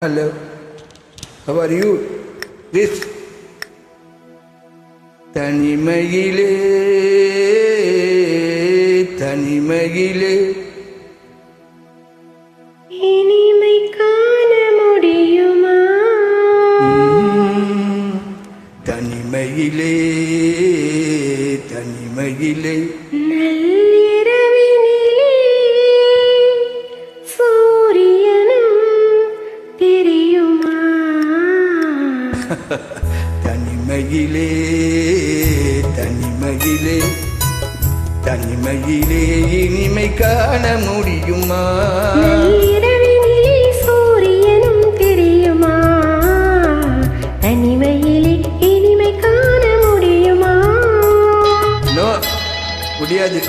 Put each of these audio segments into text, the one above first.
Hello, how are you? This தனிமையிலே தனிமையிலே இனிமை காண முடியுமா? தனிமையிலே தனிமையிலே நள்ளிரவினிலே சூரியனும் தெரியுமா? தனிமையிலே தனிமையிலே தனிமையிலே இனிமை காண முடியுமா? நள்ளிரவினிலே சூரியனும் தெரியுமா? தனிமையிலே இனிமை காண முடியுமா? நோ, முடியாது.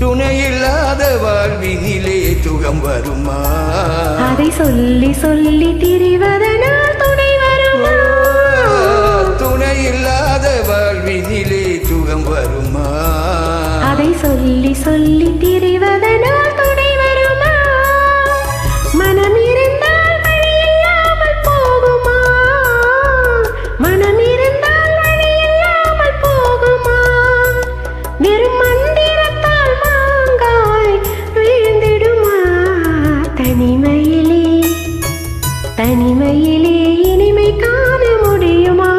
துணையில்லாத வாழ்வினிலே சுகம் வருமா? அதை சொல்லி சொல்லி திரிவதனால் துணை வருமா? துணையில்லாத வாழ்வினிலே சுகம் வருமா? அதை சொல்லி சொல்லி திரிவதனால் துணை வருமா? மனம் இருந்தால் வழி இல்லாமல் போகுமா? மனம் இருந்தால் வழி இல்லாமல் போகுமா? வெறும் மந்திரத்தால் மாங்காய் விழுந்திடுமா? தனிமையிலே தனிமையிலே இனிமை காண முடியுமா?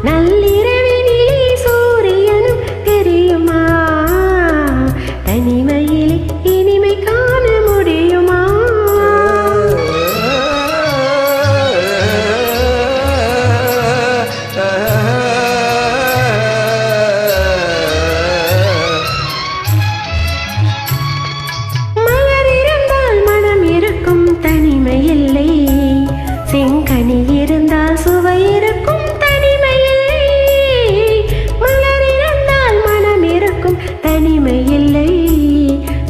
நள்ளிரவினிலே சூரியனும் தெரியுமா? தனிமையிலே இனிமை காண முடியுமா? மலர் இருந்தால் மனம் இருக்கும் தனிமையில்லை. செங்கனி இருந்தால் சுவை இருக்கும் தனிமையில்லை. மலர் இருந்தால் மனம் இருக்கும் தனிமையில்லை.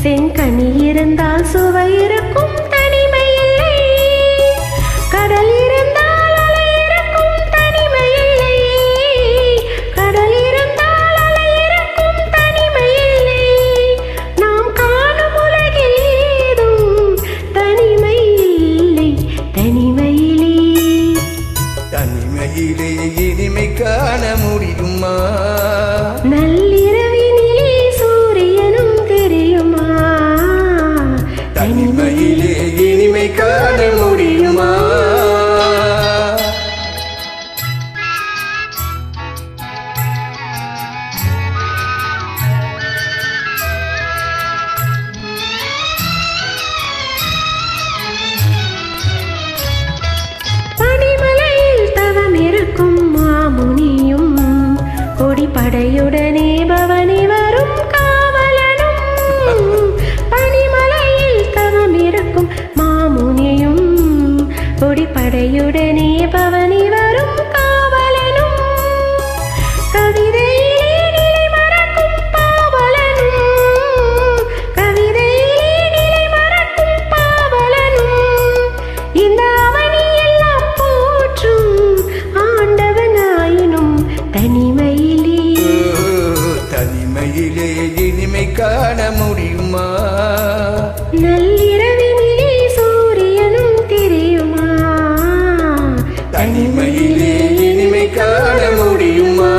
செங்கனி இருந்தால் சுவை இருக்கும் தனிமையில்லை. கடல் இருந்தால் அலை இருக்கும் தனிமையில்லை. கடல் இருந்தால் அலை இருக்கும் தனிமையில்லை. நாம் காணும் உலகில் ஏதும் தனிமை இல்லை. தனிமையிலே தனிமையிலே இனிமை காண முடியுமா? நள்ளிரவினிலே சூரியனும் தெரியுமா? தனிமையிலே இனிமை காண முடியுமா? பனிமலையில் தவம் இருக்கும் மாமுனியும் கொடிப்படையுடனே பவனி வரும் காவலனும். பனிமலையில் தவம் இருக்கும் மாமுனியும் கொடிப்படையுடனே பவனி வரும் காவலனும். கவிதையிலே நிலை மறக்கும் பாவலனும். கவிதையிலே நிலை மறக்கும் பாவலனும். இந்த அவனி எல்லாம் போற்றும் ஆண்டவனாயினும் தனிமையிலே தனிமையிலே இனிமை காண முடியுமா? நள்ளிரவினிலே சூரியனும் தெரியுமா? தனிமையிலே இனிமை காண முடியுமா?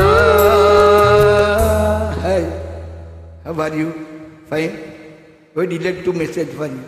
Hi, how are you? Fine. Very like to message for you.